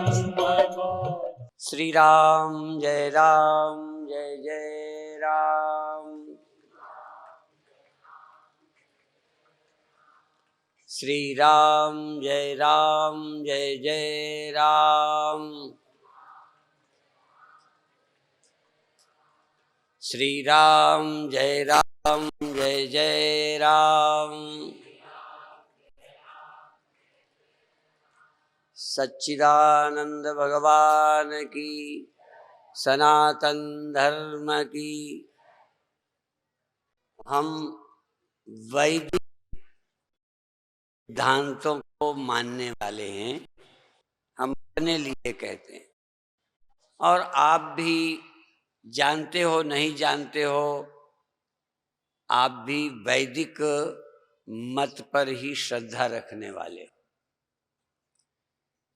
श्री राम जय जय राम। श्री राम जय जय राम। श्री राम जय जय राम। सच्चिदानंद भगवान की, सनातन धर्म की। हम वैदिक सिद्धांतों को मानने वाले हैं, हम अपने लिए कहते हैं। और आप भी जानते हो नहीं जानते हो, आप भी वैदिक मत पर ही श्रद्धा रखने वाले हो।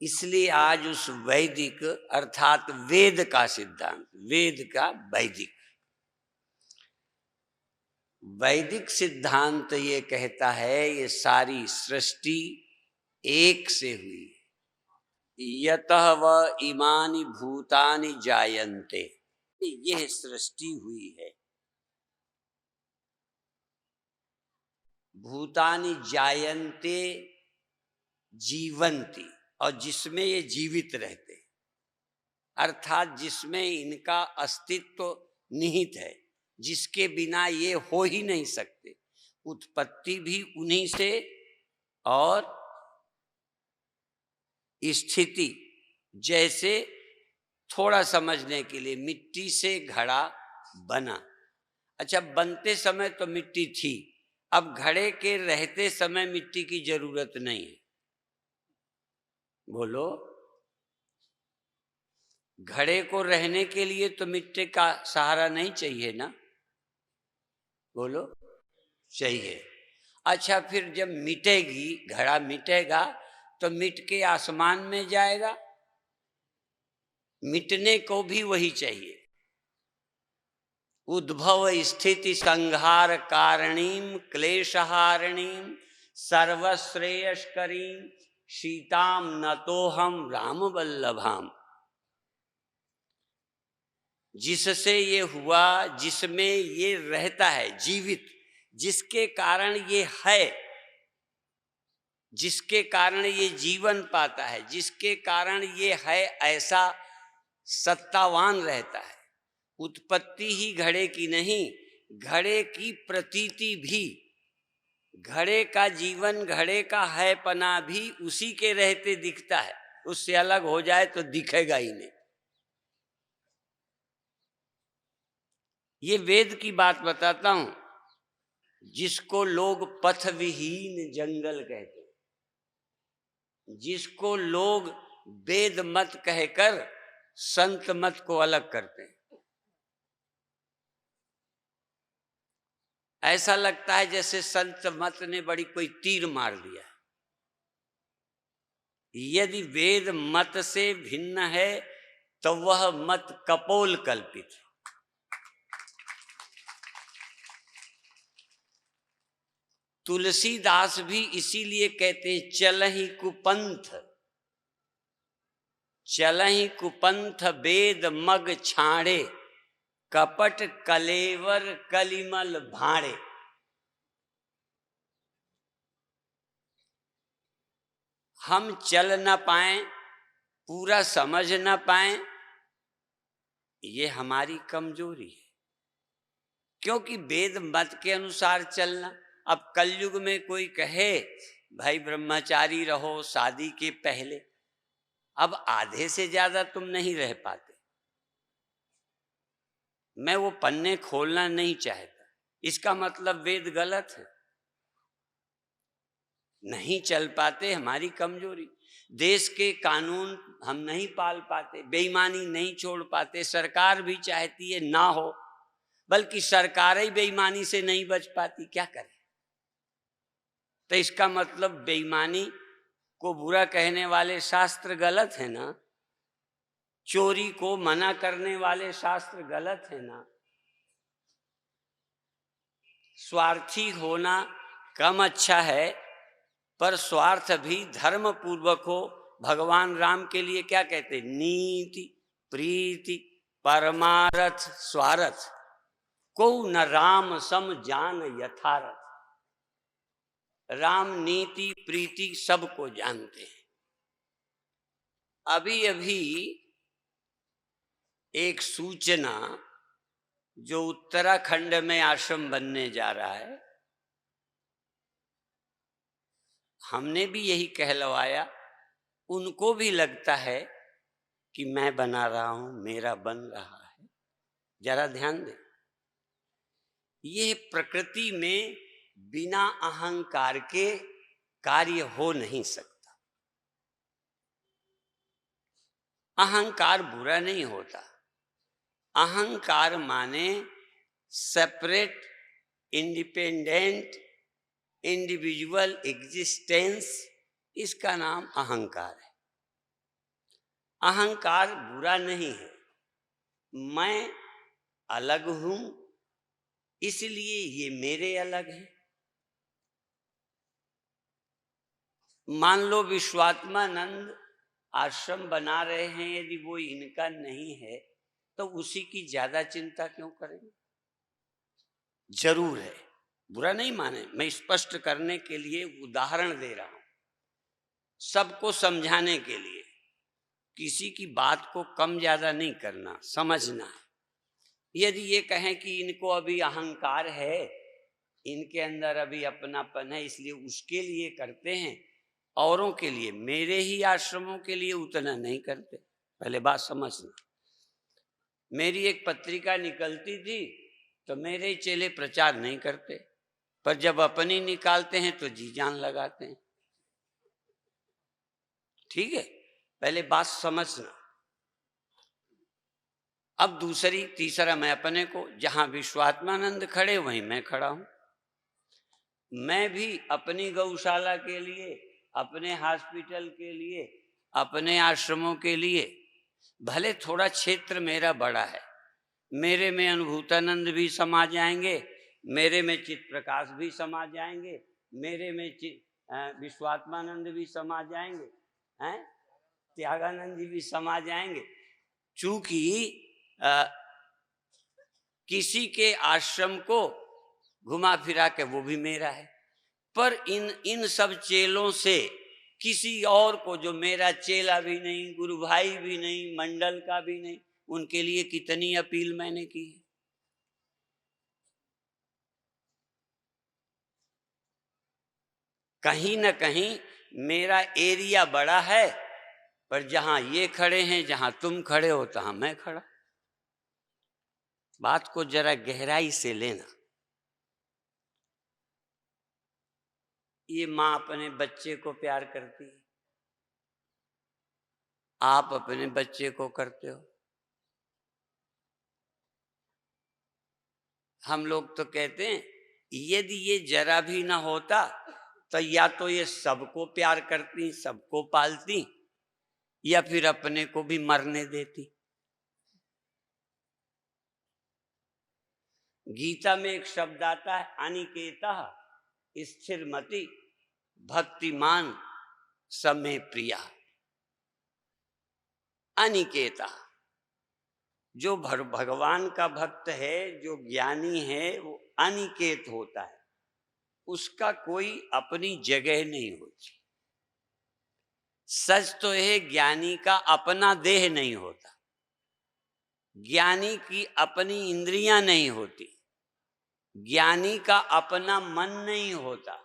इसलिए आज उस वैदिक अर्थात वेद का सिद्धांत, वेद का वैदिक सिद्धांत ये कहता है ये सारी सृष्टि एक से हुई है। यतः व इमानि भूतानि जायन्ते, यह सृष्टि हुई है। भूतानि जायन्ते जीवन्ति, और जिसमें ये जीवित रहते, अर्थात जिसमें इनका अस्तित्व निहित है, जिसके बिना ये हो ही नहीं सकते। उत्पत्ति भी उन्हीं से और स्थिति, जैसे थोड़ा समझने के लिए मिट्टी से घड़ा बना। अच्छा, बनते समय तो मिट्टी थी, अब घड़े के रहते समय मिट्टी की जरूरत नहीं है। बोलो, घड़े को रहने के लिए तो मिट्टी का सहारा नहीं चाहिए ना? बोलो, चाहिए। अच्छा, फिर जब मिटेगी, घड़ा मिटेगा तो मिट के आसमान में जाएगा। मिटने को भी वही चाहिए। उद्भव स्थिति संहार कारणीम क्लेशहारिणीम सर्वश्रेयस्करीम सीताम नतोहम राम वल्लभाम। जिससे ये हुआ, जिसमें ये रहता है जीवित, जिसके कारण ये है, जिसके कारण ये जीवन पाता है, जिसके कारण ये है ऐसा सत्तावान रहता है। उत्पत्ति ही घड़े की नहीं, घड़े की प्रतीति भी, घड़े का जीवन, घड़े का है पना भी उसी के रहते दिखता है। उससे अलग हो जाए तो दिखेगा ही नहीं। ये वेद की बात बताता हूं, जिसको लोग पथ विहीन जंगल कहते हैं, जिसको लोग वेद मत कहकर संत मत को अलग करते हैं। ऐसा लगता है जैसे संत मत ने बड़ी कोई तीर मार दिया। यदि वेद मत से भिन्न है तो वह मत कपोल कल्पित है। तुलसीदास भी इसीलिए कहते हैं चलहि कुपंथ, चलहि कुपंथ वेद मग छाड़े कपट कलेवर कलिमल भाड़े। हम चल न पाए, पूरा समझ न पाए, ये हमारी कमजोरी है, क्योंकि वेद मत के अनुसार चलना। अब कलयुग में कोई कहे भाई ब्रह्मचारी रहो शादी के पहले, अब आधे से ज्यादा तुम नहीं रह पाते। मैं वो पन्ने खोलना नहीं चाहता, इसका मतलब वेद गलत है। नहीं चल पाते, हमारी कमजोरी। देश के कानून हम नहीं पाल पाते, बेईमानी नहीं छोड़ पाते। सरकार भी चाहती है ना हो, बल्कि सरकार ही बेईमानी से नहीं बच पाती, क्या करें? तो इसका मतलब बेईमानी को बुरा कहने वाले शास्त्र गलत है ना, चोरी को मना करने वाले शास्त्र गलत है ना। स्वार्थी होना कम अच्छा है, पर स्वार्थ भी धर्म पूर्वक हो भगवान राम के लिए क्या कहते? नीति प्रीति परमारथ स्वार्थ को न राम सम जान यथारथ। राम नीति प्रीति सबको जानते हैं। अभी अभी एक सूचना जो उत्तराखंड में आश्रम बनने जा रहा है, हमने भी यही कहलवाया, उनको भी लगता है कि मैं बना रहा हूं, मेरा बन रहा है। जरा ध्यान दें, ये प्रकृति में बिना अहंकार के कार्य हो नहीं सकता। अहंकार बुरा नहीं होता। अहंकार माने सेपरेट इंडिपेंडेंट इंडिविजुअल एग्जिस्टेंस, इसका नाम अहंकार है। अहंकार बुरा नहीं है। मैं अलग हूं इसलिए ये मेरे अलग है। मान लो विश्वात्मानंद आश्रम बना रहे हैं, यदि वो इनका नहीं है तो उसी की ज्यादा चिंता क्यों करेंगे? जरूर है, बुरा नहीं माने, मैं स्पष्ट करने के लिए उदाहरण दे रहा हूं, सबको समझाने के लिए। किसी की बात को कम ज्यादा नहीं करना, समझना है। यदि ये कहें कि इनको अभी अहंकार है, इनके अंदर अभी अपनापन है, इसलिए उसके लिए करते हैं, औरों के लिए, मेरे ही आश्रमों के लिए उतना नहीं करते। पहले बात समझना। मेरी एक पत्रिका निकलती थी तो मेरे चेले प्रचार नहीं करते, पर जब अपनी निकालते हैं तो जी जान लगाते हैं। ठीक है, पहले बात समझना। अब दूसरी तीसरा, मैं अपने को, जहां विश्वात्मानंद खड़े वहीं मैं खड़ा हूं। मैं भी अपनी गौशाला के लिए, अपने हॉस्पिटल के लिए, अपने आश्रमों के लिए, भले थोड़ा क्षेत्र मेरा बड़ा है, मेरे में अनुभूतानंद भी समा जाएंगे, मेरे में चित प्रकाश भी समा जाएंगे, मेरे में विश्वात्मानंद भी समा जाएंगे, हैं, त्यागानंद जी भी समा जाएंगे। चूंकि किसी के आश्रम को घुमा फिरा के वो भी मेरा है, पर इन सब चेलों से किसी और को, जो मेरा चेला भी नहीं, गुरु भाई भी नहीं, मंडल का भी नहीं, उनके लिए कितनी अपील मैंने की है। कहीं ना कहीं मेरा एरिया बड़ा है, पर जहां ये खड़े हैं, जहां तुम खड़े हो, तहां मैं खड़ा। बात को जरा गहराई से लेना। ये माँ अपने बच्चे को प्यार करती है, आप अपने बच्चे को करते हो। हम लोग तो कहते हैं यदि ये जरा भी ना होता तो या तो ये सबको प्यार करती, सबको पालती, या फिर अपने को भी मरने देती। गीता में एक शब्द आता है, अनिकेता स्थिरमति भक्तिमान समय प्रिया। अनिकेता, जो भगवान का भक्त है, जो ज्ञानी है, वो अनिकेत होता है। उसका कोई अपनी जगह नहीं होती। सच तो है, ज्ञानी का अपना देह नहीं होता, ज्ञानी की अपनी इंद्रियां नहीं होती, ज्ञानी का अपना मन नहीं होता।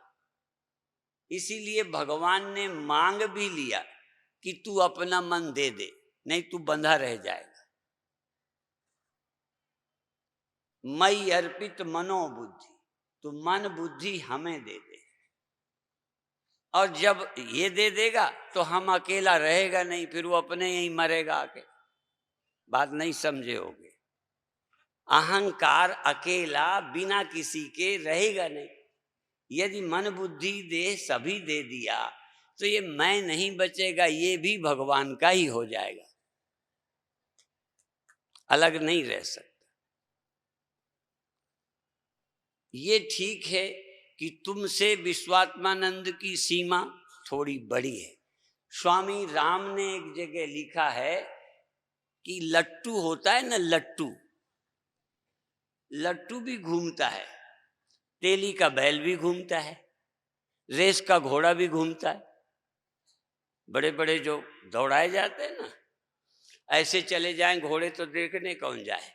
इसीलिए भगवान ने मांग भी लिया कि तू अपना मन दे दे, नहीं तू बंधा रह जाएगा। मई अर्पित मनोबुद्धि, तू मन बुद्धि हमें दे दे। और जब ये दे देगा तो हम अकेला रहेगा नहीं, फिर वो अपने यहीं मरेगा आके। बात नहीं समझे होगे। अहंकार अकेला बिना किसी के रहेगा नहीं। यदि मन बुद्धि देह सभी दे दिया तो ये मैं नहीं बचेगा, ये भी भगवान का ही हो जाएगा, अलग नहीं रह सकता। ये ठीक है कि तुमसे विश्वात्मानंद की सीमा थोड़ी बड़ी है, स्वामी राम ने एक जगह लिखा है कि लट्टू होता है ना, लट्टू, लट्टू भी घूमता है, तेली का बैल भी घूमता है, रेस का घोड़ा भी घूमता है। बड़े बड़े जो दौड़ाए जाते हैं ना, ऐसे चले जाएं घोड़े तो देखने कौन जाए,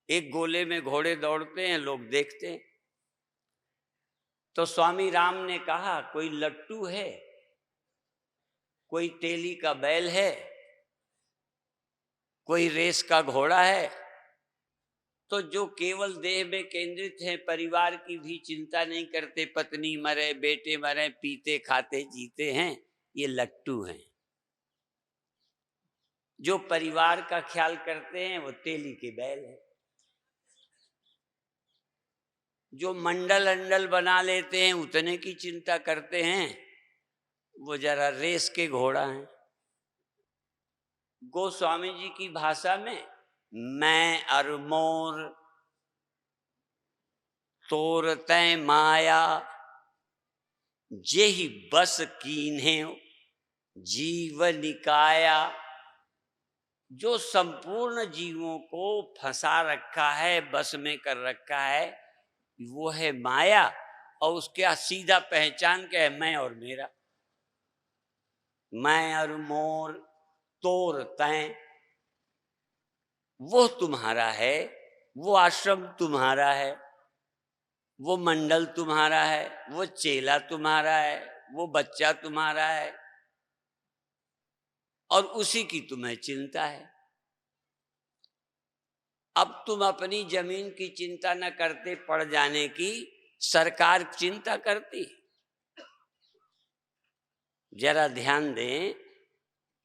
एक गोले में घोड़े दौड़ते हैं, लोग देखते हैं। तो स्वामी राम ने कहा कोई लट्टू है, कोई तेली का बैल है, कोई रेस का घोड़ा है, तो जो केवल देह में केंद्रित हैं, परिवार की भी चिंता नहीं करते, पत्नी मरे बेटे मरे पीते खाते जीते हैं, ये लट्टू हैं। जो परिवार का ख्याल करते हैं वो तेली के बैल है। जो मंडल अंडल बना लेते हैं, उतने की चिंता करते हैं, वो जरा रेस के घोड़ा हैं। गोस्वामी जी की भाषा में मैं और मोर तोर तय माया जेहि बस कीन्हे जीव निकाया। जो संपूर्ण जीवों को फंसा रखा है, बस में कर रखा है, वो है माया। और उसका सीधा पहचान क्या है? मैं और मेरा, मैं और मोर तोर तय, वो तुम्हारा है, वो आश्रम तुम्हारा है, वो मंडल तुम्हारा है, वो चेला तुम्हारा है, वो बच्चा तुम्हारा है, और उसी की तुम्हें चिंता है। अब तुम अपनी जमीन की चिंता न करते, पड़ जाने की सरकार चिंता करती। जरा ध्यान दें,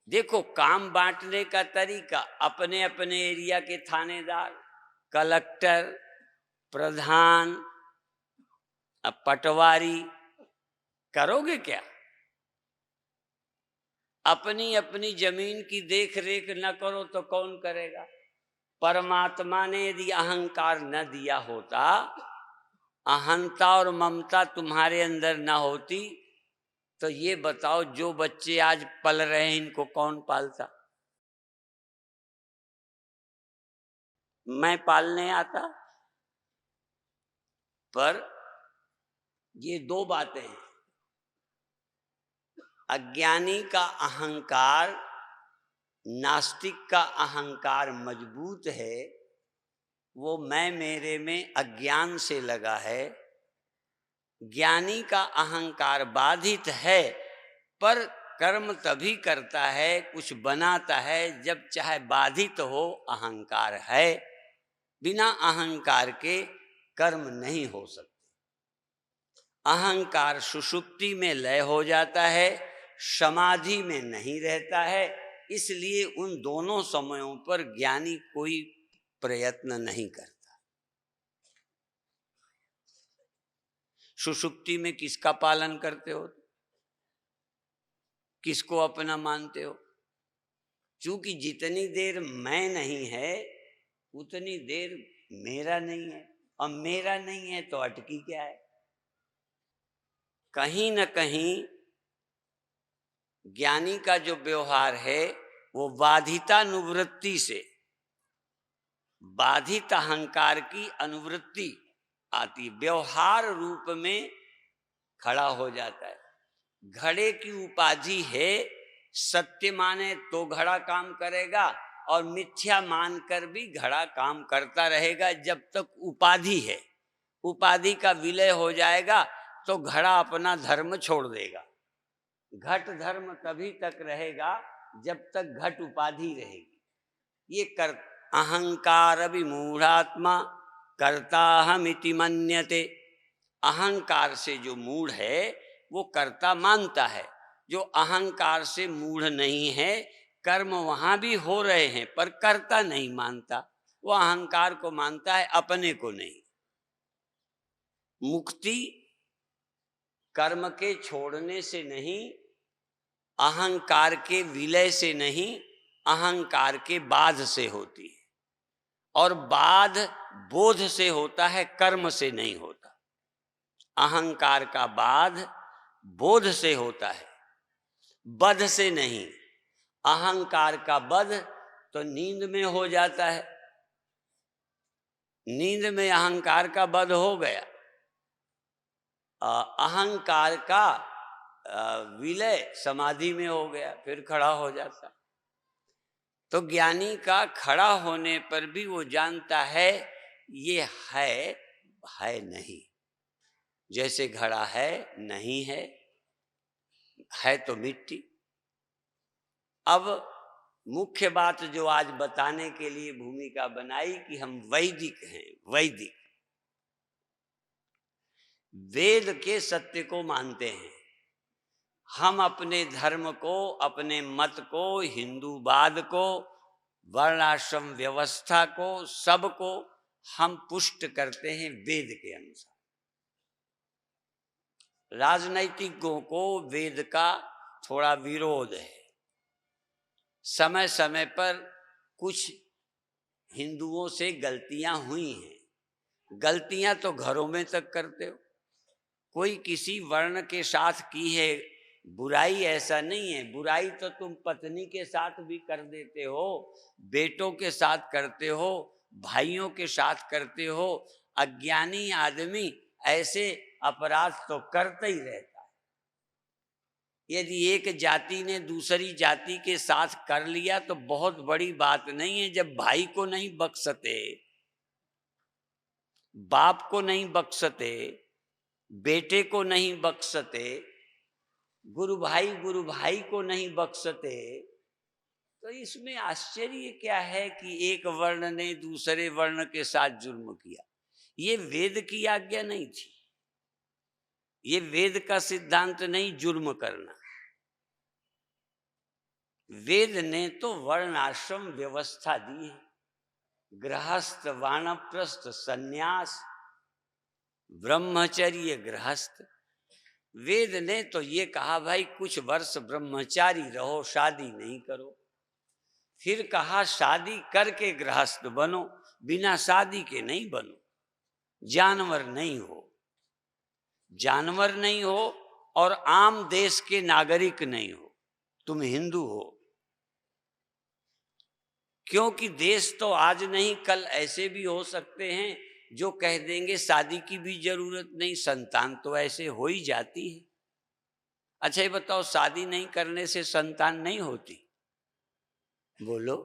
देखो काम बांटने का तरीका, अपने अपने एरिया के थानेदार, कलेक्टर, प्रधान, पटवारी, करोगे क्या? अपनी अपनी जमीन की देख रेख न करो तो कौन करेगा? परमात्मा ने यदि अहंकार न दिया होता, अहंता और ममता तुम्हारे अंदर न होती, तो ये बताओ जो बच्चे आज पल रहे हैं इनको कौन पालता? मैं पालने आता। पर ये दो बातें हैं, अज्ञानी का अहंकार, नास्तिक का अहंकार मजबूत है, वो मैं मेरे में अज्ञान से लगा है। ज्ञानी का अहंकार बाधित है, पर कर्म तभी करता है, कुछ बनाता है जब चाहे बाधित हो, अहंकार है। बिना अहंकार के कर्म नहीं हो सकते। अहंकार सुषुप्ति में लय हो जाता है, समाधि में नहीं रहता है। इसलिए उन दोनों समयों पर ज्ञानी कोई प्रयत्न नहीं करता। सुषुप्ति में किसका पालन करते हो? किसको अपना मानते हो? क्योंकि जितनी देर मैं नहीं है, उतनी देर मेरा नहीं है, और मेरा नहीं है तो अटकी क्या है? कहीं न कहीं ज्ञानी का जो व्यवहार है वो बाधितानुवृत्ति से, बाधित अहंकार की अनुवृत्ति आती, व्यवहार रूप में खड़ा हो जाता है। घड़े की उपाधि है, सत्य माने तो घड़ा काम करेगा, और मिथ्या मानकर भी घड़ा काम करता रहेगा जब तक उपाधि है। उपाधि का विलय हो जाएगा तो घड़ा अपना धर्म छोड़ देगा। घट धर्म तभी तक रहेगा जब तक घट उपाधि रहेगी। ये कर अहंकार विमूढ़ात्मा कर्ता हमिति मन्यते। अहंकार से जो मूढ़ है वो कर्ता मानता है। जो अहंकार से मूढ़ नहीं है, कर्म वहां भी हो रहे हैं पर कर्ता नहीं मानता, वो अहंकार को मानता है, अपने को नहीं। मुक्ति कर्म के छोड़ने से नहीं, अहंकार के विलय से नहीं, अहंकार के बाध से होती है। और बाध बोध से होता है, कर्म से नहीं होता। अहंकार का बाध बोध से होता है। बध से नहीं। अहंकार का वध तो नींद में हो जाता है, नींद में अहंकार का वध हो गया। अहंकार का विलय समाधि में हो गया, फिर खड़ा हो जाता। तो ज्ञानी का खड़ा होने पर भी वो जानता है ये है नहीं। जैसे घड़ा है नहीं है तो मिट्टी। अब मुख्य बात जो आज बताने के लिए भूमिका बनाई कि हम वैदिक हैं। वैदिक वेद के सत्य को मानते हैं। हम अपने धर्म को, अपने मत को, हिंदूवाद को, वर्णाश्रम व्यवस्था को, सबको हम पुष्ट करते हैं वेद के अनुसार। राजनैतिकों को वेद का थोड़ा विरोध है। समय समय पर कुछ हिंदुओं से गलतियां हुई हैं। गलतियां तो घरों में तक करते हो। कोई किसी वर्ण के साथ की है बुराई, ऐसा नहीं है। बुराई तो तुम पत्नी के साथ भी कर देते हो, बेटों के साथ करते हो, भाइयों के साथ करते हो। अज्ञानी आदमी ऐसे अपराध तो करता ही रहता है। यदि एक जाति ने दूसरी जाति के साथ कर लिया तो बहुत बड़ी बात नहीं है। जब भाई को नहीं बख्शते, बाप को नहीं बख्शते, बेटे को नहीं बख्शते, गुरु भाई को नहीं बख्शते, तो इसमें आश्चर्य क्या है कि एक वर्ण ने दूसरे वर्ण के साथ जुर्म किया। ये वेद की आज्ञा नहीं थी, ये वेद का सिद्धांत नहीं जुर्म करना। वेद ने तो वर्णाश्रम व्यवस्था दी है, गृहस्थ, वानप्रस्थ, सन्यास, ब्रह्मचर्य, गृहस्थ। वेद ने तो ये कहा भाई कुछ वर्ष ब्रह्मचारी रहो, शादी नहीं करो। फिर कहा शादी करके गृहस्थ बनो, बिना शादी के नहीं बनो। जानवर नहीं हो, जानवर नहीं हो और आम देश के नागरिक नहीं हो, तुम हिंदू हो। क्योंकि देश तो आज नहीं कल ऐसे भी हो सकते हैं जो कह देंगे शादी की भी जरूरत नहीं, संतान तो ऐसे हो ही जाती है। अच्छा ये बताओ, शादी नहीं करने से संतान नहीं होती? बोलो,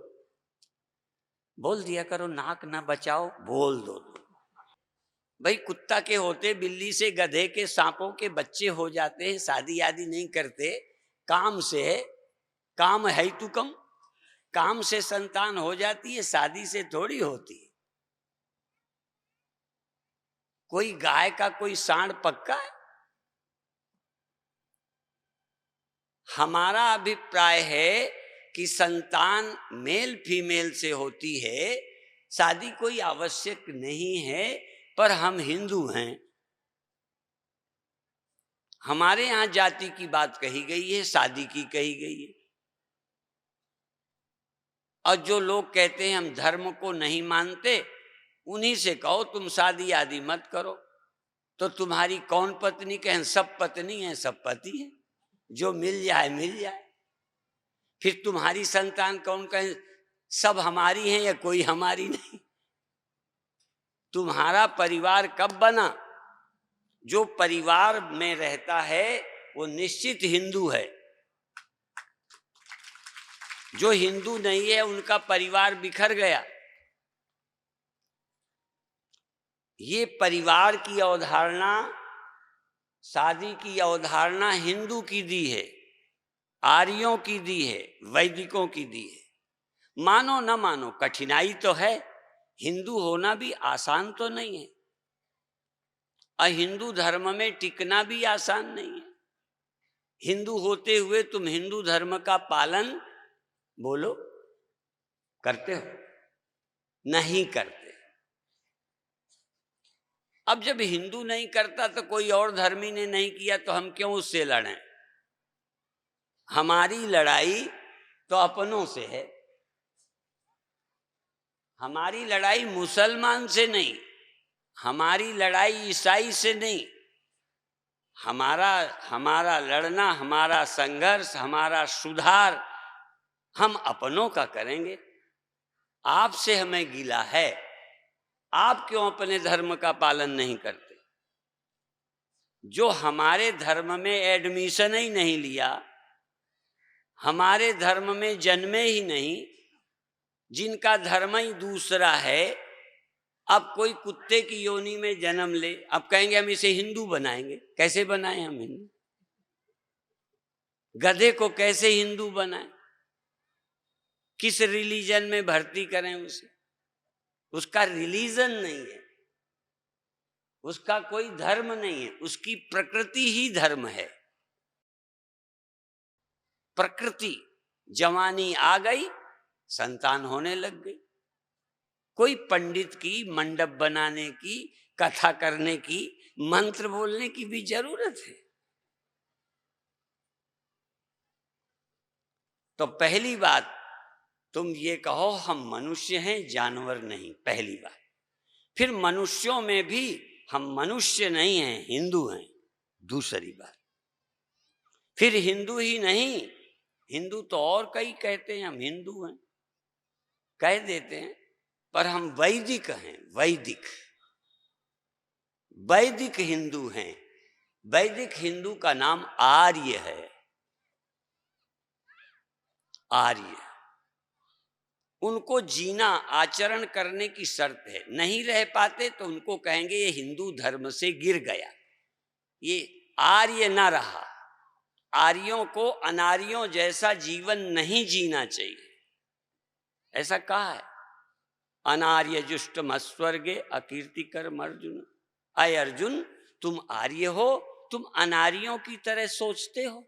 बोल दिया करो, नाक ना बचाओ, बोल दो। भाई कुत्ता के होते, बिल्ली से, गधे के, सांपों के बच्चे हो जाते हैं, शादी आदि नहीं करते। काम से, काम है तू कम, काम से संतान हो जाती है, शादी से थोड़ी होती है। कोई गाय का कोई सांड पक्का है? हमारा अभिप्राय है कि संतान मेल फीमेल से होती है, शादी कोई आवश्यक नहीं है। पर हम हिंदू हैं, हमारे यहां जाति की बात कही गई है, शादी की कही गई है। और जो लोग कहते हैं हम धर्म को नहीं मानते, उन्हीं से कहो तुम शादी आदि मत करो। तो तुम्हारी कौन पत्नी कहें? सब पत्नी हैं, सब पति हैं, जो मिल जाए मिल जाए। फिर तुम्हारी संतान कौन कहें? सब हमारी हैं या कोई हमारी नहीं। तुम्हारा परिवार कब बना? जो परिवार में रहता है वो निश्चित हिंदू है। जो हिंदू नहीं है उनका परिवार बिखर गया। ये परिवार की अवधारणा, शादी की अवधारणा हिंदू की दी है, आर्यों की दी है, वैदिकों की दी है। मानो न मानो, कठिनाई तो है। हिंदू होना भी आसान तो नहीं है, और हिंदू धर्म में टिकना भी आसान नहीं है। हिंदू होते हुए तुम हिंदू धर्म का पालन, बोलो, करते हो? नहीं करते। अब जब हिंदू नहीं करता तो कोई और धर्मी ने नहीं किया तो हम क्यों उससे लड़ें? हमारी लड़ाई तो अपनों से है। हमारी लड़ाई मुसलमान से नहीं, हमारी लड़ाई ईसाई से नहीं, हमारा हमारा लड़ना, हमारा संघर्ष, हमारा सुधार हम अपनों का करेंगे। आपसे हमें गिला है, आप क्यों अपने धर्म का पालन नहीं करते? जो हमारे धर्म में एडमिशन ही नहीं लिया, हमारे धर्म में जन्मे ही नहीं, जिनका धर्म ही दूसरा है, अब कोई कुत्ते की योनि में जन्म ले, अब कहेंगे हम इसे हिंदू बनाएंगे। कैसे बनाएं हम हिंदू? गधे को कैसे हिंदू बनाएं? किस रिलीजन में भर्ती करें उसे? उसका रिलीजन नहीं है, उसका कोई धर्म नहीं है, उसकी प्रकृति ही धर्म है। प्रकृति, जवानी आ गई, संतान होने लग गई। कोई पंडित की, मंडप बनाने की, कथा करने की, मंत्र बोलने की भी जरूरत है? तो पहली बात, तुम ये कहो हम मनुष्य हैं, जानवर नहीं, पहली बात। फिर मनुष्यों में भी हम मनुष्य नहीं हैं, हिंदू हैं, दूसरी बात। फिर हिंदू ही नहीं, हिंदू तो और कई कहते हैं, हम हिंदू हैं कह देते हैं, पर हम वैदिक हैं, वैदिक वैदिक हिंदू हैं। वैदिक हिंदू का नाम आर्य है, आर्य। उनको जीना, आचरण करने की शर्त है, नहीं रह पाते तो उनको कहेंगे ये हिंदू धर्म से गिर गया, ये आर्य ना रहा। आर्यों को अनार्यों जैसा जीवन नहीं जीना चाहिए, ऐसा कहा है। अनार्य जुष्टम अस्वर्गे अकीर्तिकरम अर्जुन। अय अर्जुन, तुम आर्य हो, तुम अनार्यों की तरह सोचते हो।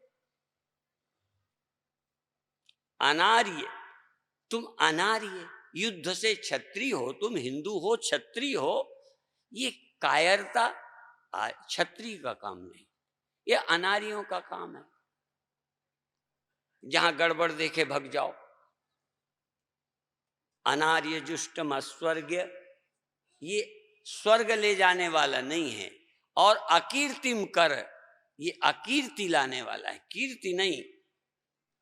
अनार्य, तुम अनार्य, युद्ध से क्षत्रिय हो, तुम हिंदू हो, क्षत्रिय हो, ये कायरता क्षत्रिय का काम नहीं, ये अनार्यों का काम है। जहां गड़बड़ देखे भग जाओ। अनार्य जुष्टम अस्वर्ग्य, ये स्वर्ग ले जाने वाला नहीं है। और अकीर्तिम कर, ये अकीर्ति लाने वाला है, कीर्ति नहीं।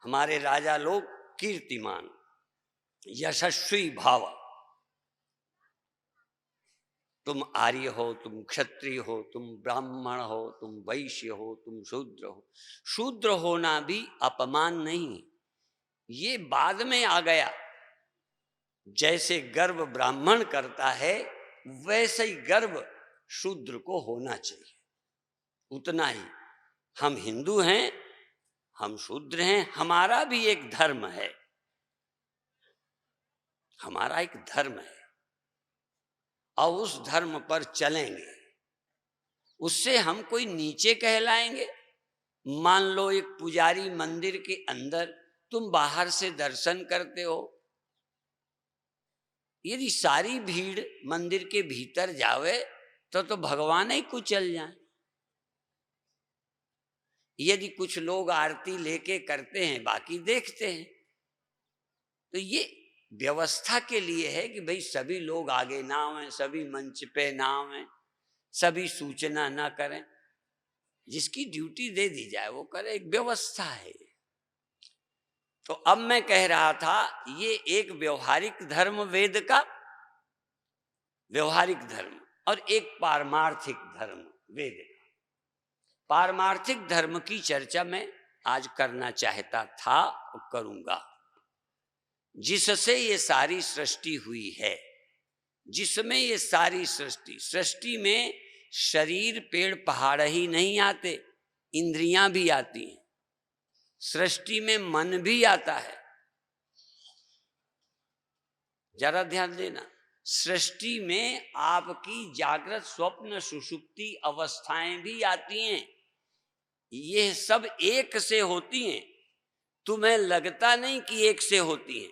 हमारे राजा लोग कीर्तिमान, यशस्वी भाव। तुम आर्य हो, तुम क्षत्रिय हो, तुम ब्राह्मण हो, तुम वैश्य हो, तुम शूद्र हो। शूद्र होना भी अपमान नहीं, ये बाद में आ गया। जैसे गर्व ब्राह्मण करता है, वैसे ही गर्व शूद्र को होना चाहिए, उतना ही। हम हिंदू हैं, हम शूद्र हैं, हमारा भी एक धर्म है, हमारा एक धर्म है, और उस धर्म पर चलेंगे। उससे हम कोई नीचे कहलाएंगे? मान लो एक पुजारी मंदिर के अंदर, तुम बाहर से दर्शन करते हो, यदि सारी भीड़ मंदिर के भीतर जावे तो भगवान ही कुचल जाए। यदि कुछ लोग आरती लेके करते हैं, बाकी देखते हैं, तो ये व्यवस्था के लिए है कि भाई सभी लोग आगे ना आवें, सभी मंच पे ना आवें, सभी सूचना ना करें। जिसकी ड्यूटी दे दी जाए वो करे, एक व्यवस्था है। तो अब मैं कह रहा था, ये एक व्यवहारिक धर्म वेद का, व्यवहारिक धर्म, और एक पारमार्थिक धर्म वेद का। पारमार्थिक धर्म की चर्चा मैं आज करना चाहता था और करूंगा, जिससे ये सारी सृष्टि हुई है, जिसमें ये सारी सृष्टि में शरीर, पेड़, पहाड़ ही नहीं आते, इंद्रियां भी आती हैं। सृष्टि में मन भी आता है, जरा ध्यान देना। सृष्टि में आपकी जागृत, स्वप्न, सुषुप्ति अवस्थाएं भी आती हैं। ये सब एक से होती हैं, तुम्हें लगता नहीं कि एक से होती हैं,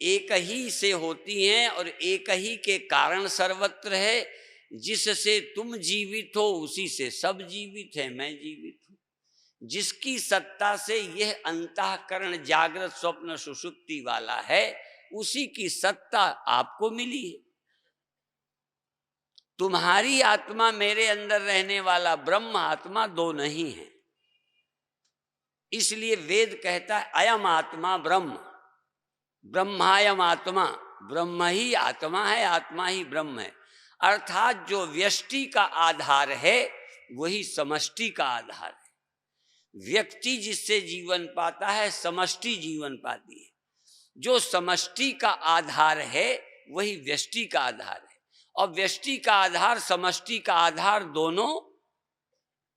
एक ही से होती हैं, और एक ही के कारण सर्वत्र है। जिससे तुम जीवित हो, उसी से सब जीवित है, मैं जीवित हूं। जिसकी सत्ता से यह अंतःकरण जागृत, स्वप्न, सुषुप्ति वाला है, उसी की सत्ता आपको मिली है। तुम्हारी आत्मा मेरे अंदर रहने वाला ब्रह्म आत्मा दो नहीं है। इसलिए वेद कहता है अयम आत्मा ब्रह्म, ब्रह्मायम आत्मा, ब्रह्म ही आत्मा है, आत्मा ही ब्रह्म है। अर्थात जो व्यष्टि का आधार है वही समष्टि का आधार है। व्यक्ति जिससे जीवन पाता है समष्टि जीवन पाती है। जो समष्टि का आधार है वही व्यष्टि का आधार है, और व्यष्टि का आधार समष्टि का आधार दोनों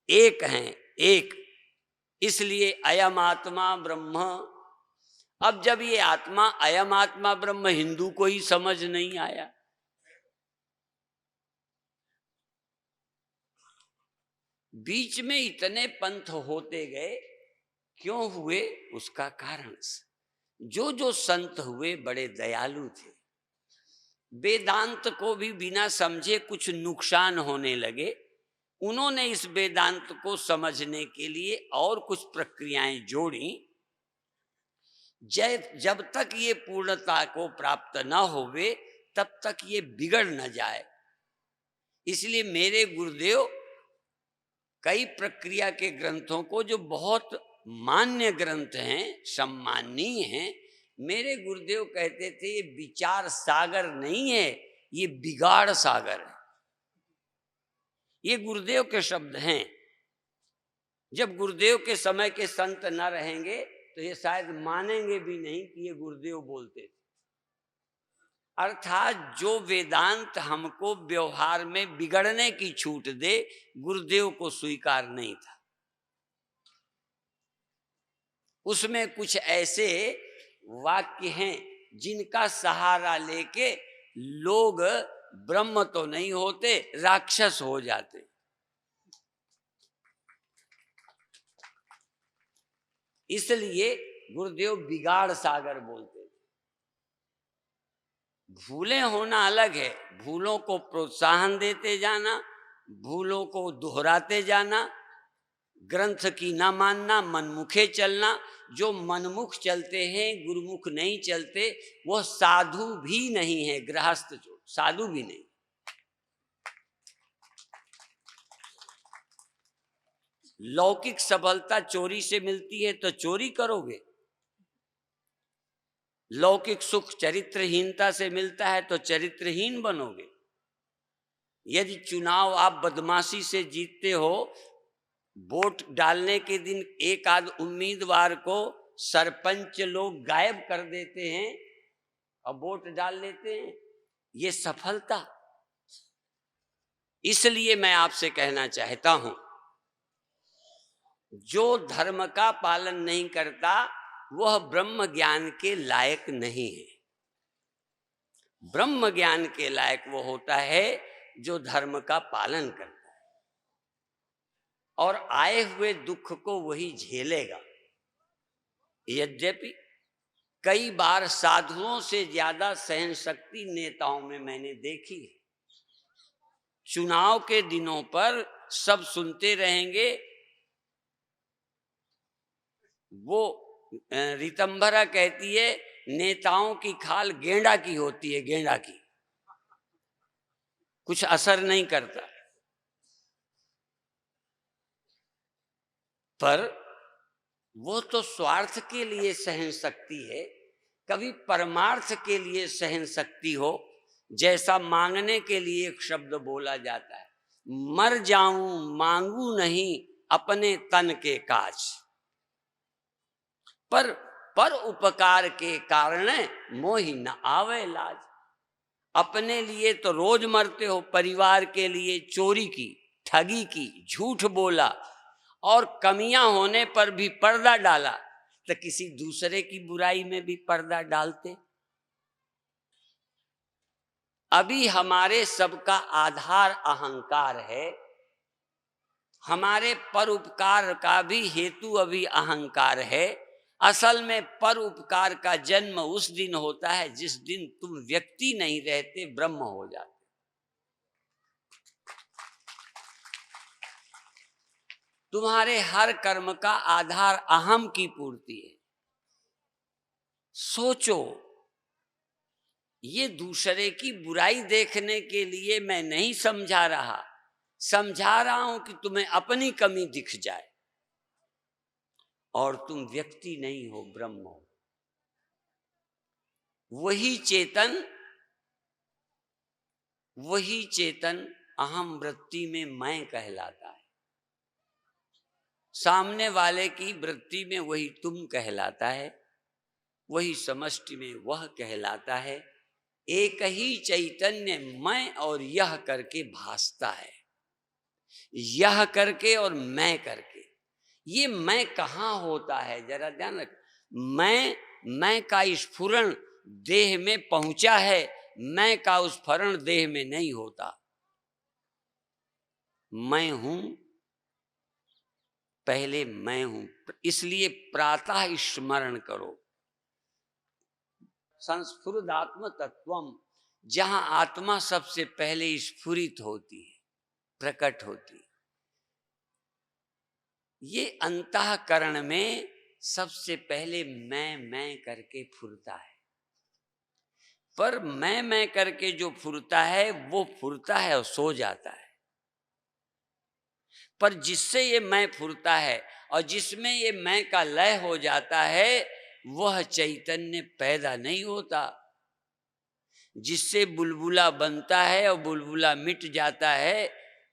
एक हैं, एक। इसलिए अयम आत्मा ब्रह्म। अब जब ये आत्मा अयम आत्मा ब्रह्म हिंदू को ही समझ नहीं आया, बीच में इतने पंथ होते गए, क्यों हुए? उसका कारण जो संत हुए बड़े दयालु थे। वेदांत को भी बिना समझे कुछ नुकसान होने लगे, उन्होंने इस वेदांत को समझने के लिए और कुछ प्रक्रियाएं जोड़ी। जब तक ये पूर्णता को प्राप्त न होवे तब तक ये बिगड़ न जाए। इसलिए मेरे गुरुदेव कई प्रक्रिया के ग्रंथों को, जो बहुत मान्य ग्रंथ हैं, सम्माननीय हैं, मेरे गुरुदेव कहते थे ये विचार सागर नहीं है, ये बिगाड़ सागर है। ये गुरुदेव के शब्द हैं। जब गुरुदेव के समय के संत न रहेंगे तो ये शायद मानेंगे भी नहीं कि ये गुरुदेव बोलते थे। अर्थात जो वेदांत हमको व्यवहार में बिगड़ने की छूट दे, गुरुदेव को स्वीकार नहीं था। उसमें कुछ ऐसे वाक्य हैं जिनका सहारा लेके लोग ब्रह्म तो नहीं होते, राक्षस हो जाते। इसलिए गुरुदेव बिगाड़ सागर बोलते थे। भूलें होना अलग है, भूलों को प्रोत्साहन देते जाना, भूलों को दोहराते जाना, ग्रंथ की ना मानना, मनमुखे चलना। जो मनमुख चलते हैं, गुरुमुख नहीं चलते, वो साधु भी नहीं है, गृहस्थ जो साधु भी नहीं। लौकिक सफलता चोरी से मिलती है तो चोरी करोगे, लौकिक सुख चरित्रहीनता से मिलता है तो चरित्रहीन बनोगे। यदि चुनाव आप बदमाशी से जीतते हो, वोट डालने के दिन एक आध उम्मीदवार को सरपंच लोग गायब कर देते हैं और वोट डाल लेते हैं, ये सफलता। इसलिए मैं आपसे कहना चाहता हूं, जो धर्म का पालन नहीं करता वह ब्रह्म ज्ञान के लायक नहीं है। ब्रह्म ज्ञान के लायक वो होता है जो धर्म का पालन करता है, और आए हुए दुख को वही झेलेगा। यद्यपि कई बार साधुओं से ज्यादा सहन शक्ति नेताओं में मैंने देखी है। चुनाव के दिनों पर सब सुनते रहेंगे, वो रितंभरा कहती है नेताओं की खाल गेंडा की होती है, गेंडा की, कुछ असर नहीं करता। पर वो तो स्वार्थ के लिए सहन शक्ति है, कभी परमार्थ के लिए सहन शक्ति हो। जैसा मांगने के लिए एक शब्द बोला जाता है, मर जाऊं मांगू नहीं अपने तन के काज, पर उपकार के कारण मोहि न आवे लाज। अपने लिए तो रोज मरते हो, परिवार के लिए चोरी की, ठगी की, झूठ बोला, और कमियां होने पर भी पर्दा डाला, तो किसी दूसरे की बुराई में भी पर्दा डालते। अभी हमारे सबका आधार अहंकार है, हमारे परोपकार का भी हेतु अभी अहंकार है। असल में परोपकार का जन्म उस दिन होता है जिस दिन तुम व्यक्ति नहीं रहते, ब्रह्म हो जाते। तुम्हारे हर कर्म का आधार अहम की पूर्ति है। सोचो, ये दूसरे की बुराई देखने के लिए मैं नहीं समझा रहा हूं कि तुम्हें अपनी कमी दिख जाए। और तुम व्यक्ति नहीं हो, ब्रह्म हो। वही चेतन अहम वृत्ति में मैं कहलाता है। सामने वाले की वृत्ति में वही तुम कहलाता है, वही समष्टि में वह कहलाता है। एक ही चैतन्य मैं और यह करके भासता है, यह करके और मैं करके। ये मैं कहाँ होता है, जरा ध्यान रख। मैं का स्फुरण देह में पहुंचा है, मैं का स्फुरण देह में नहीं होता। मैं हूं, पहले मैं हूं। इसलिए प्रातः स्मरण करो। संस्फुरदात्म तत्वम, जहां आत्मा सबसे पहले स्फुरित होती है, प्रकट होती है। ये अंतःकरण में सबसे पहले मैं करके फुरता है। पर मैं करके जो फुरता है वो फुरता है और सो जाता है। पर जिससे ये मैं फुरता है और जिसमें ये मैं का लय हो जाता है, वह चैतन्य पैदा नहीं होता। जिससे बुलबुला बनता है और बुलबुला मिट जाता है,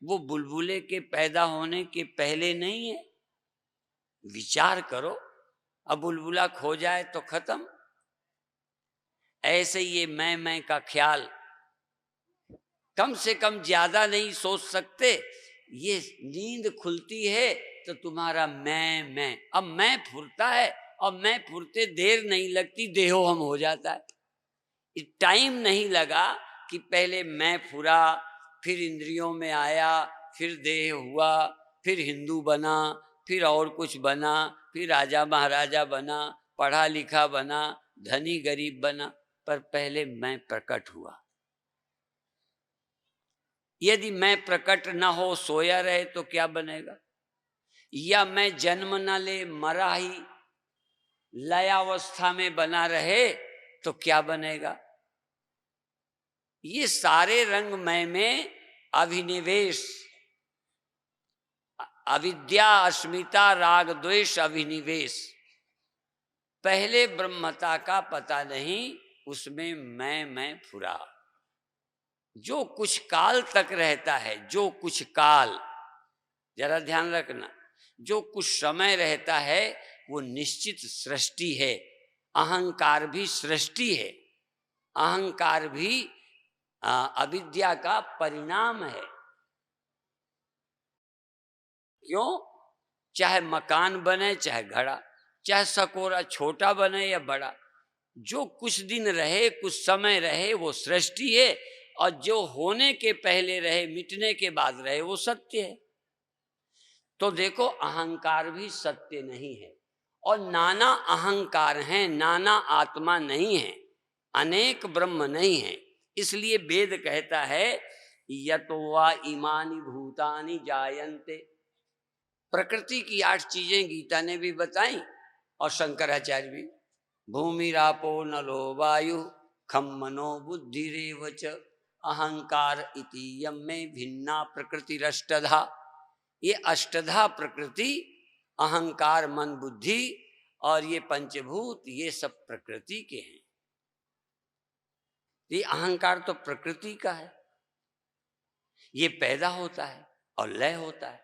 वो बुलबुले के पैदा होने के पहले नहीं है। विचार करो, अब बुलबुला खो जाए तो खत्म। ऐसे ये मैं का ख्याल कम से कम ज्यादा नहीं सोच सकते। ये नींद खुलती है तो तुम्हारा मैं अब मैं फुरता है, और मैं फुरते देर नहीं लगती, देहो हम हो जाता है। टाइम नहीं लगा कि पहले मैं फुरा, फिर इंद्रियों में आया, फिर देह हुआ, फिर हिंदू बना, फिर और कुछ बना, फिर राजा महाराजा बना, पढ़ा लिखा बना, धनी गरीब बना, पर पहले मैं प्रकट हुआ। यदि मैं प्रकट न हो, सोया रहे तो क्या बनेगा? या मैं जन्म न ले, मरा ही लयावस्था में बना रहे तो क्या बनेगा? ये सारे रंगमय में अभिनिवेश, अविद्या, अस्मिता, राग, द्वेष, अभिनिवेश। पहले ब्रह्मता का पता नहीं, उसमें मैं फुरा। जो कुछ काल तक रहता है, जो कुछ काल, जरा ध्यान रखना, जो कुछ समय रहता है वो निश्चित सृष्टि है। अहंकार भी सृष्टि है, अहंकार भी अविद्या का परिणाम है। क्यों? चाहे मकान बने, चाहे घड़ा, चाहे सकोरा छोटा बने या बड़ा, जो कुछ दिन रहे, कुछ समय रहे, वो सृष्टि है। और जो होने के पहले रहे, मिटने के बाद रहे, वो सत्य है। तो देखो, अहंकार भी सत्य नहीं है, और नाना अहंकार हैं, नाना आत्मा नहीं है, अनेक ब्रह्म नहीं है। इसलिए वेद कहता है, यतो वा इमानि भूतानि जायन्ते। प्रकृति की 8 चीजें गीता ने भी बताई और शंकराचार्य भी। भूमिरापो नलो वायु खम मनो बुद्धिरेव च अहंकार इति यम में भिन्ना प्रकृतिरष्टधा। ये अष्टधा प्रकृति, अहंकार, मन, बुद्धि और ये पंचभूत, ये सब प्रकृति के हैं। ये अहंकार तो प्रकृति का है, ये पैदा होता है और लय होता है।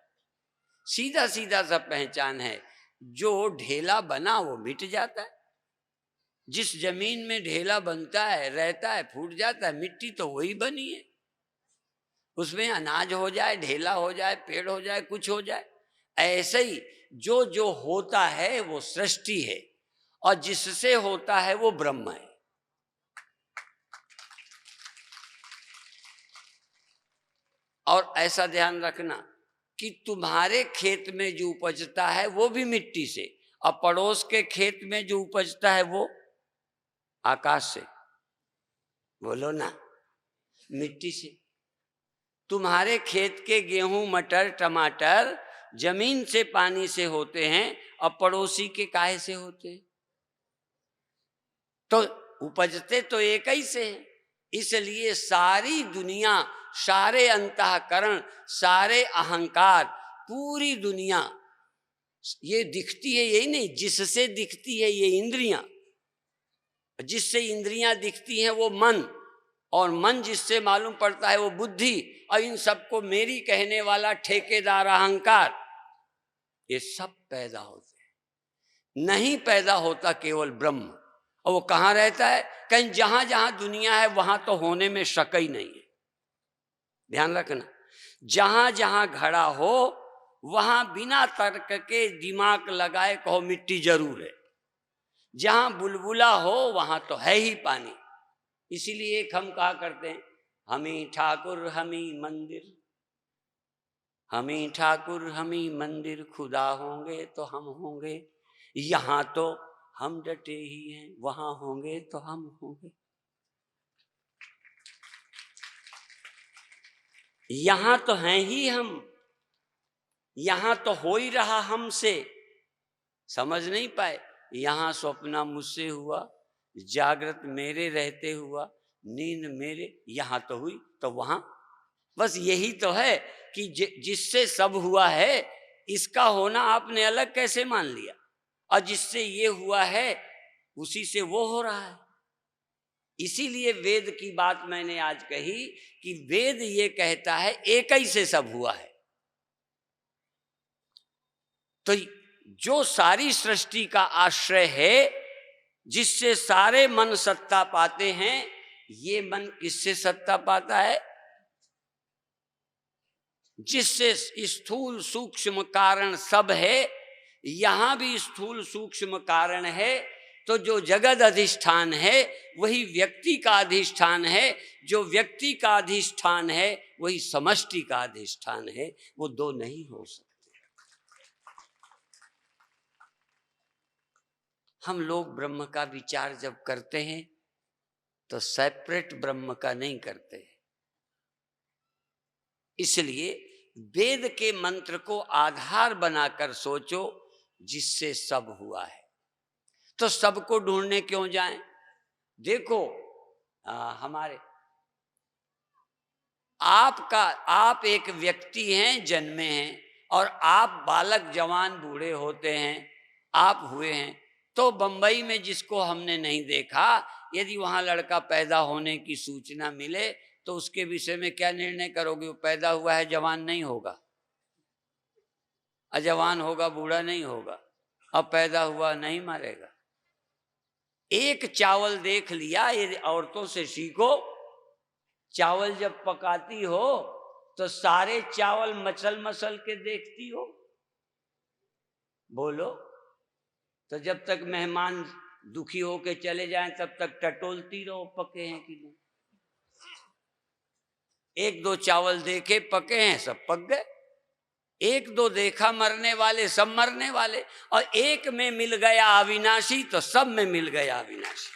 सीधा सीधा सा पहचान है, जो ढेला बना वो मिट जाता है। जिस जमीन में ढेला बनता है, रहता है, फूट जाता है, मिट्टी तो वही बनी है। उसमें अनाज हो जाए, ढेला हो जाए, पेड़ हो जाए, कुछ हो जाए। ऐसे ही जो जो होता है वो सृष्टि है, और जिससे होता है वो ब्रह्म है। और ऐसा ध्यान रखना कि तुम्हारे खेत में जो उपजता है वो भी मिट्टी से, और पड़ोस के खेत में जो उपजता है वो आकाश से। बोलो ना, मिट्टी से। तुम्हारे खेत के गेहूं, मटर, टमाटर जमीन से, पानी से होते हैं, और पड़ोसी के काहे से होते हैं? तो उपजते तो एक ही से हैं, इसलिए सारी दुनिया, सारे अंतःकरण, सारे अहंकार, पूरी दुनिया ये दिखती है, यही नहीं, जिससे दिखती है ये इंद्रियां, जिससे इंद्रियां दिखती हैं वो मन, और मन जिससे मालूम पड़ता है वो बुद्धि, और इन सबको मेरी कहने वाला ठेकेदार अहंकार, ये सब पैदा होते हैं। नहीं पैदा होता केवल ब्रह्म, और वो कहाँ रहता है? कहीं जहां जहां दुनिया है वहां तो होने में शक ही नहीं है। ध्यान रखना, जहां जहां घड़ा हो वहां बिना तर्क के दिमाग लगाए कहो मिट्टी जरूर है। जहां बुलबुला हो वहां तो है ही पानी। इसीलिए एक हम कहा करते हैं, हमी ठाकुर हमी मंदिर, हमी ठाकुर हमी मंदिर, खुदा होंगे तो हम होंगे, यहां तो हम डटे ही हैं, वहां होंगे तो हम होंगे। यहां तो हैं ही हम, यहां तो हो ही रहा हमसे, समझ नहीं पाए। यहां स्वप्न मुझसे हुआ, जागृत मेरे रहते हुआ, नींद मेरे, यहां तो हुई तो वहां, बस यही तो है कि जिससे सब हुआ है इसका होना आपने अलग कैसे मान लिया, और जिससे ये हुआ है उसी से वो हो रहा है। इसीलिए वेद की बात मैंने आज कही कि वेद ये कहता है एक ही से सब हुआ है। तो जो सारी सृष्टि का आश्रय है, जिससे सारे मन सत्ता पाते हैं, ये मन किससे सत्ता पाता है? जिससे स्थूल सूक्ष्म कारण सब है, यहां भी स्थूल सूक्ष्म कारण है। तो जो जगत अधिष्ठान है वही व्यक्ति का अधिष्ठान है, जो व्यक्ति का अधिष्ठान है वही समष्टि का अधिष्ठान है। वो दो नहीं हो सकते। हम लोग ब्रह्म का विचार जब करते हैं तो सेपरेट ब्रह्म का नहीं करते। इसलिए वेद के मंत्र को आधार बनाकर सोचो, जिससे सब हुआ है। तो सबको ढूंढने क्यों जाएं? देखो हमारे आप एक व्यक्ति हैं, जन्मे हैं, और आप बालक जवान बूढ़े होते हैं, आप हुए हैं। तो बंबई में जिसको हमने नहीं देखा, यदि वहां लड़का पैदा होने की सूचना मिले तो उसके विषय में क्या निर्णय करोगे? वो पैदा हुआ है, जवान नहीं होगा, अजवान होगा, बूढ़ा नहीं होगा, अब पैदा हुआ नहीं मरेगा। एक चावल देख लिया, ये औरतों से सीखो, चावल जब पकाती हो तो सारे चावल मसल मसल के देखती हो, बोलो। तो जब तक मेहमान दुखी होके चले जाएं तब तक टटोलती रहो पके हैं कि नहीं। एक दो चावल देखे पके हैं, सब पक गए। एक दो देखा मरने वाले, सब मरने वाले। और एक में मिल गया अविनाशी तो सब में मिल गया अविनाशी।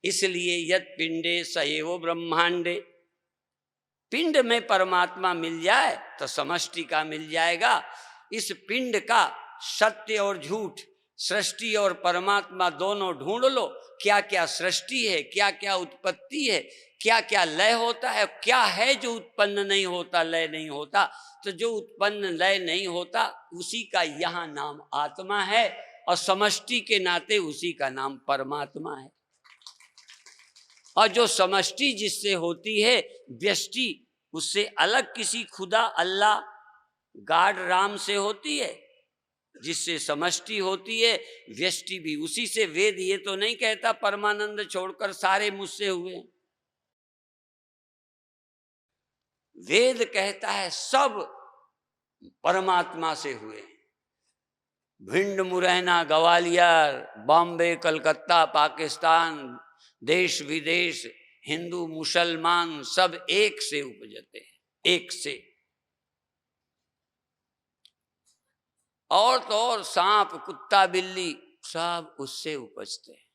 इसलिए यत पिंडे सएव ब्रह्मांडे, पिंड में परमात्मा मिल जाए तो समष्टि का मिल जाएगा। इस पिंड का सत्य और झूठ, सृष्टि और परमात्मा दोनों ढूंढ लो। क्या क्या सृष्टि है, क्या क्या उत्पत्ति है, क्या क्या लय होता है, क्या है जो उत्पन्न नहीं होता, लय नहीं होता। तो जो उत्पन्न लय नहीं होता उसी का यहाँ नाम आत्मा है, और समष्टि के नाते उसी का नाम परमात्मा है। और जो समष्टि जिससे होती है, व्यष्टि, उससे अलग किसी खुदा, अल्लाह, गॉड, राम से होती है, जिससे समष्टि होती है, व्यष्टि भी उसी से। वेद ये तो नहीं कहता परमानंद छोड़कर सारे मुझसे हुए। वेद कहता है सब परमात्मा से हुए। भिंड, मुरैना, ग्वालियर, बॉम्बे, कलकत्ता, पाकिस्तान, देश विदेश, हिंदू मुसलमान, सब एक से उपजते हैं, एक से। और तो और सांप, कुत्ता, बिल्ली, सब उससे उपजते हैं।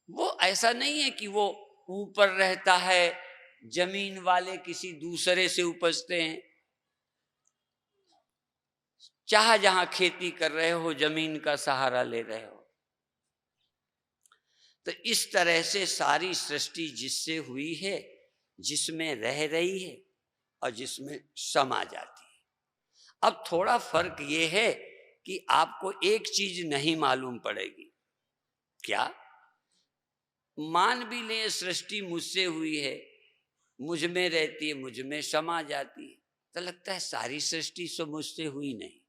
वो ऐसा नहीं है कि वो ऊपर रहता है, जमीन वाले किसी दूसरे से उपजते हैं। चाहे जहां खेती कर रहे हो, जमीन का सहारा ले रहे हो। तो इस तरह से सारी सृष्टि जिससे हुई है, जिसमें रह रही है और जिसमें समा जाती है। अब थोड़ा फर्क ये है कि आपको एक चीज नहीं मालूम पड़ेगी। क्या? मान भी लें सृष्टि मुझसे हुई है, मुझ में रहती है, मुझ में समा जाती है, तो लगता है सारी सृष्टि तो मुझसे हुई नहीं,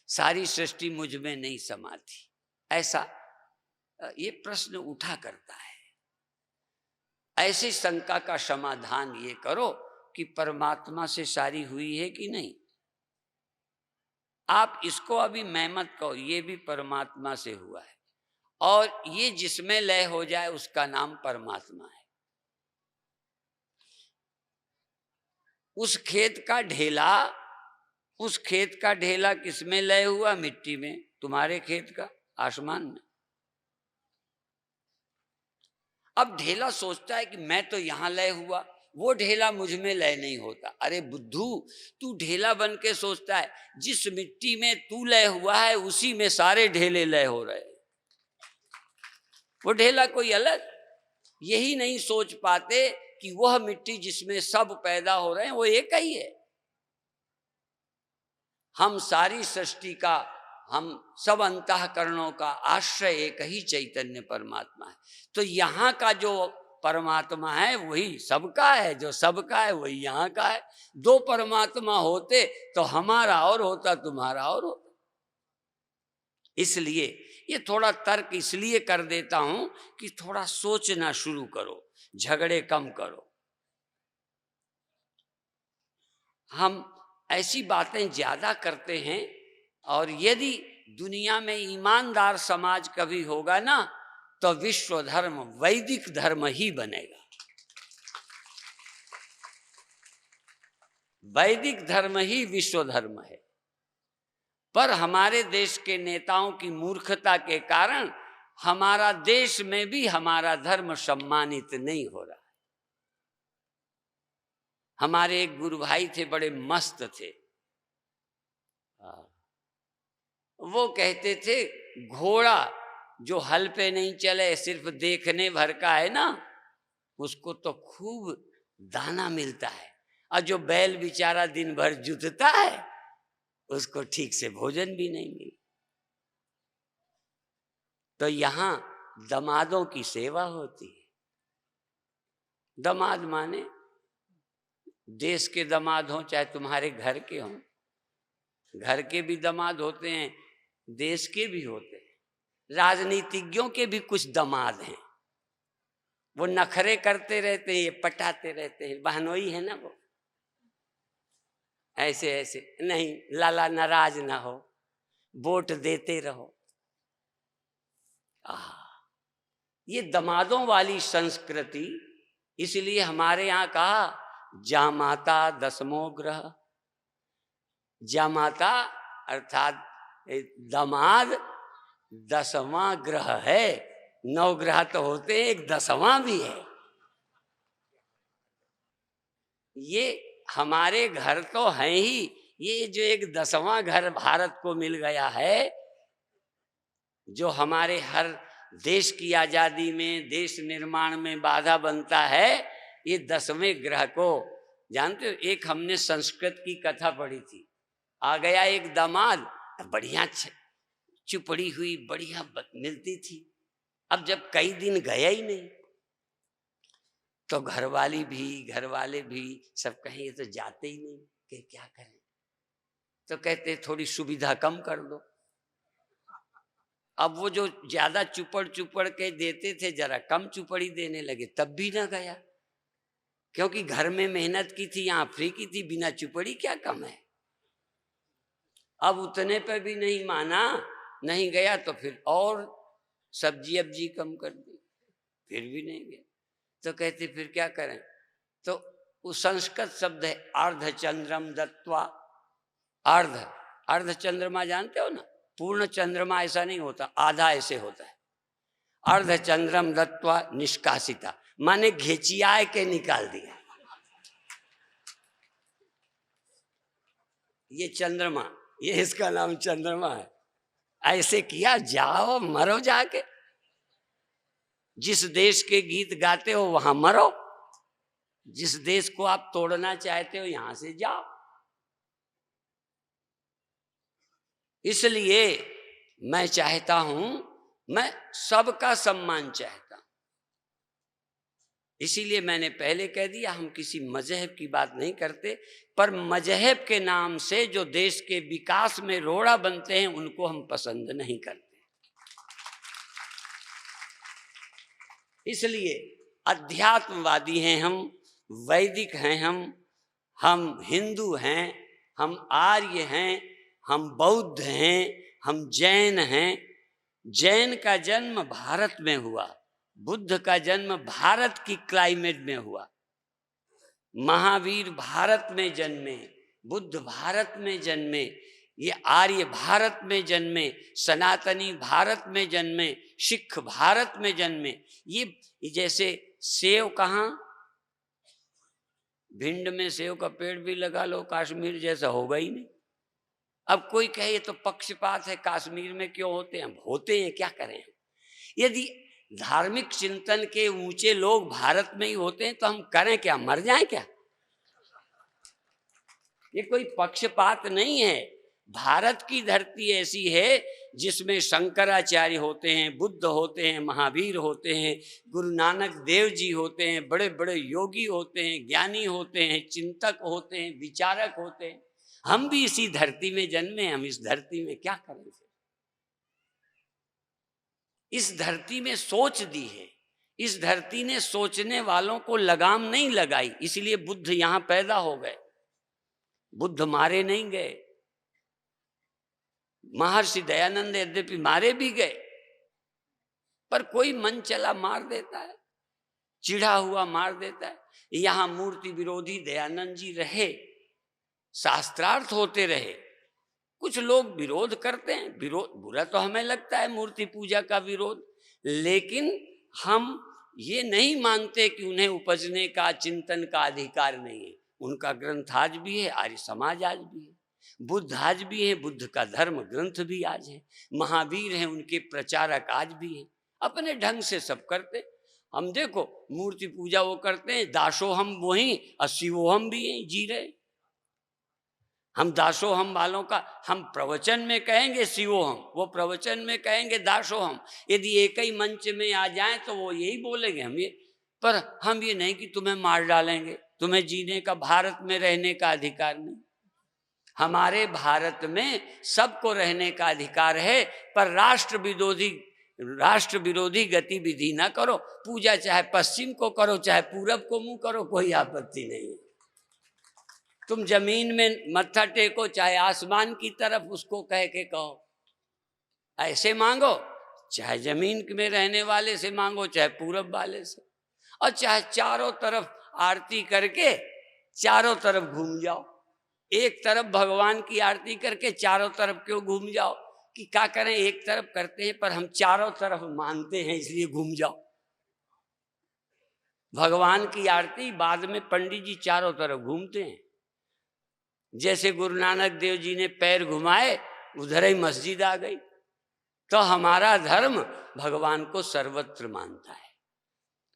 सारी सृष्टि मुझ में नहीं समाती। ऐसा ये प्रश्न उठा करता है। ऐसी शंका का समाधान ये करो कि परमात्मा से सारी हुई है कि नहीं। आप इसको अभी मैं मत कहो, ये भी परमात्मा से हुआ है, और ये जिसमें लय हो जाए उसका नाम परमात्मा है। उस खेत का ढेला किसमें लय हुआ? मिट्टी में। तुम्हारे खेत का आसमान में। अब ढेला सोचता है कि मैं तो यहां लय हुआ, वो ढेला मुझ में लय नहीं होता। अरे बुद्धू, तू ढेला बन के सोचता है, जिस मिट्टी में तू लय हुआ है उसी में सारे ढेले लय हो रहे हैं। वो ढेला कोई अलग। यही नहीं सोच पाते कि वह मिट्टी जिसमें सब पैदा हो रहे हैं वो एक ही है। हम सारी सृष्टि का, हम सब अंतःकरणों का आश्रय एक ही चैतन्य परमात्मा है। तो यहाँ का जो परमात्मा है वही सबका है, जो सबका है वही यहाँ का है। दो परमात्मा होते तो हमारा और होता, तुम्हारा और होता। इसलिए ये थोड़ा तर्क इसलिए कर देता हूं कि थोड़ा सोचना शुरू करो, झगड़े कम करो। हम ऐसी बातें ज्यादा करते हैं, और यदि दुनिया में ईमानदार समाज कभी होगा ना, तो विश्व धर्म वैदिक धर्म ही बनेगा। वैदिक धर्म ही विश्व धर्म है। पर हमारे देश के नेताओं की मूर्खता के कारण हमारा देश में भी हमारा धर्म सम्मानित नहीं हो रहा। हमारे एक गुरु भाई थे, बड़े मस्त थे। वो कहते थे घोड़ा जो हल पे नहीं चले, सिर्फ देखने भर का है ना, उसको तो खूब दाना मिलता है, और जो बैल बेचारा दिन भर जुतता है उसको ठीक से भोजन भी नहीं मिलता। तो यहाँ दमादों की सेवा होती है। दमाद माने देश के दमाद हों, चाहे तुम्हारे घर के हों। घर के भी दमाद होते हैं, देश के भी होते हैं। राजनीतिज्ञों के भी कुछ दमाद हैं, वो नखरे करते रहते हैं, ये पटाते रहते हैं। बहनोई है ना वो, ऐसे ऐसे नहीं, लाला नाराज ना हो, वोट देते रहो। ये दमादों वाली संस्कृति। इसलिए हमारे यहाँ कहा जामाता दसमो ग्रह। जामाता अर्थात दमाद 10वां ग्रह है। 9 ग्रह तो होते हैं, एक 10वां भी है। ये हमारे घर तो हैं ही, ये जो एक 10वां घर भारत को मिल गया है, जो हमारे हर देश की आजादी में, देश निर्माण में बाधा बनता है, ये 10वें ग्रह को जानते हो। एक हमने संस्कृत की कथा पढ़ी थी। आ गया एक दामाद, बढ़िया चुपड़ी हुई, बढ़िया मिलती थी। अब जब कई दिन गया ही नहीं, तो घरवाली भी, घरवाले भी सब कहें ये तो जाते ही नहीं, कि क्या करें। तो कहते थोड़ी सुविधा कम कर दो। अब वो जो ज्यादा चुपड़ के देते थे, जरा कम चुपड़ी देने लगे, तब भी ना गया। क्योंकि घर में मेहनत की थी, यहाँ फ्री की थी, बिना चुपड़ी क्या कम है। अब उतने पर भी नहीं माना, नहीं गया, तो फिर और सब्जी अब्जी कम कर दी, फिर भी नहीं गया। तो कहते फिर क्या करें। तो वो संस्कृत शब्द है अर्धचंद्रम दत्वा। अर्ध चंद्रमा जानते हो ना, पूर्ण चंद्रमा ऐसा नहीं होता, आधा ऐसे होता है। अर्धचंद्रम दत्वा निष्कासिता, माने घेचिया के निकाल दिया। ये चंद्रमा, ये इसका नाम चंद्रमा है। ऐसे किया, जाओ मरो जाके। जिस देश के गीत गाते हो वहां मरो, जिस देश को आप तोड़ना चाहते हो यहां से जाओ। इसलिए मैं चाहता हूं, मैं सबका सम्मान चाहता हूं। इसीलिए मैंने पहले कह दिया, हम किसी मजहब की बात नहीं करते, पर मजहब के नाम से जो देश के विकास में रोड़ा बनते हैं उनको हम पसंद नहीं करते। इसलिए अध्यात्मवादी हैं हम, वैदिक हैं हम हिंदू हैं, हम आर्य हैं, हम बौद्ध हैं, हम जैन हैं। जैन का जन्म भारत में हुआ, बुद्ध का जन्म भारत की क्लाइमेट में हुआ। महावीर भारत में जन्मे, बुद्ध भारत में जन्मे, ये आर्य भारत में जन्मे, सनातनी भारत में जन्मे, सिख भारत में जन्मे। ये जैसे सेव कहाँ, भिंड में सेव का पेड़ भी लगा लो, कश्मीर जैसा होगा ही नहीं। अब कोई कहे ये तो पक्षपात है, कश्मीर में क्यों होते हैं? होते हैं, क्या करें। यदि धार्मिक चिंतन के ऊंचे लोग भारत में ही होते हैं तो हम करें क्या, मर जाएं क्या? ये कोई पक्षपात नहीं है। भारत की धरती ऐसी है जिसमें शंकराचार्य होते हैं, बुद्ध होते हैं, महावीर होते हैं, गुरु नानक देव जी होते हैं, बड़े बड़े योगी होते हैं, ज्ञानी होते हैं, चिंतक होते हैं, विचारक होते हैं। हम भी इसी धरती में जन्मे, हम इस धरती में क्या करें? इस धरती में सोच दी है, इस धरती ने सोचने वालों को लगाम नहीं लगाई, इसलिए बुद्ध यहां पैदा हो गए। बुद्ध मारे नहीं गए, महर्षि दयानंद यद्यपि मारे भी गए, पर कोई मन चला मार देता है, चिढ़ा हुआ मार देता है। यहां मूर्ति विरोधी दयानंद जी रहे, शास्त्रार्थ होते रहे। कुछ लोग विरोध करते हैं, विरोध बुरा तो हमें लगता है, मूर्ति पूजा का विरोध, लेकिन हम ये नहीं मानते कि उन्हें उपजने का, चिंतन का अधिकार नहीं है। उनका ग्रंथ आज भी है, आर्य समाज आज भी है, बुद्ध आज भी है, बुद्ध का धर्म ग्रंथ भी आज है, महावीर हैं, उनके प्रचारक आज भी हैं। अपने ढंग से सब करते। हम देखो मूर्ति पूजा वो करते हैं, दासोहम वही, शिवोहम भी हैं, जी रहे। हम दासोहम वालों का, हम प्रवचन में कहेंगे शिवोहम, वो प्रवचन में कहेंगे दासोहम। यदि एक ही मंच में आ जाएं तो वो यही बोलेंगे हम ये, पर हम ये नहीं कि तुम्हें मार डालेंगे, तुम्हें जीने का, भारत में रहने का अधिकार नहीं। हमारे भारत में सबको रहने का अधिकार है, पर राष्ट्र विरोधी गतिविधि ना करो। पूजा चाहे पश्चिम को करो, चाहे पूरब को मुंह करो, कोई आपत्ति नहीं है। तुम जमीन में मत्था टेको, चाहे आसमान की तरफ, उसको कह के कहो, ऐसे मांगो, चाहे जमीन में रहने वाले से मांगो, चाहे पूरब वाले से, और चाहे चारों तरफ आरती करके चारों तरफ घूम जाओ। एक तरफ भगवान की आरती करके चारों तरफ क्यों घूम जाओ? कि क्या करें, एक तरफ करते हैं पर हम चारों तरफ मानते हैं, इसलिए घूम जाओ। भगवान की आरती बाद में पंडित जी चारों तरफ घूमते हैं। जैसे गुरु नानक देव जी ने पैर घुमाए, उधर ही मस्जिद आ गई। तो हमारा धर्म भगवान को सर्वत्र मानता है,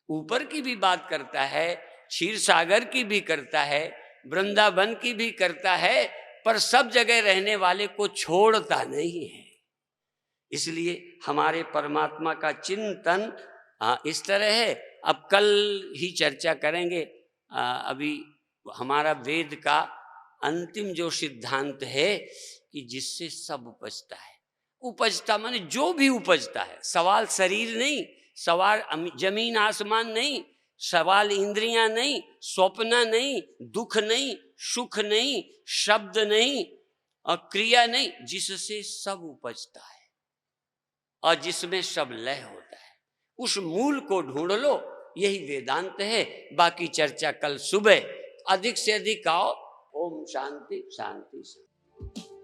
ऊपर की भी बात करता है, क्षीर सागर की भी करता है, वृंदावन की भी करता है, पर सब जगह रहने वाले को छोड़ता नहीं है। इसलिए हमारे परमात्मा का चिंतन इस तरह है। अब कल ही चर्चा करेंगे। अभी हमारा वेद का अंतिम जो सिद्धांत है कि जिससे सब उपजता है, उपजता माने जो भी उपजता है, सवाल शरीर नहीं, सवाल जमीन आसमान नहीं, सवाल इंद्रियां नहीं, स्वप्न नहीं, दुख नहीं, सुख नहीं, शब्द नहीं और क्रिया नहीं, जिससे सब उपजता है और जिसमें सब लय होता है। उस मूल को ढूंढ लो, यही वेदांत है। बाकी चर्चा कल सुबह। अधिक से अधिक आओ। ओम शांति शांति शांति।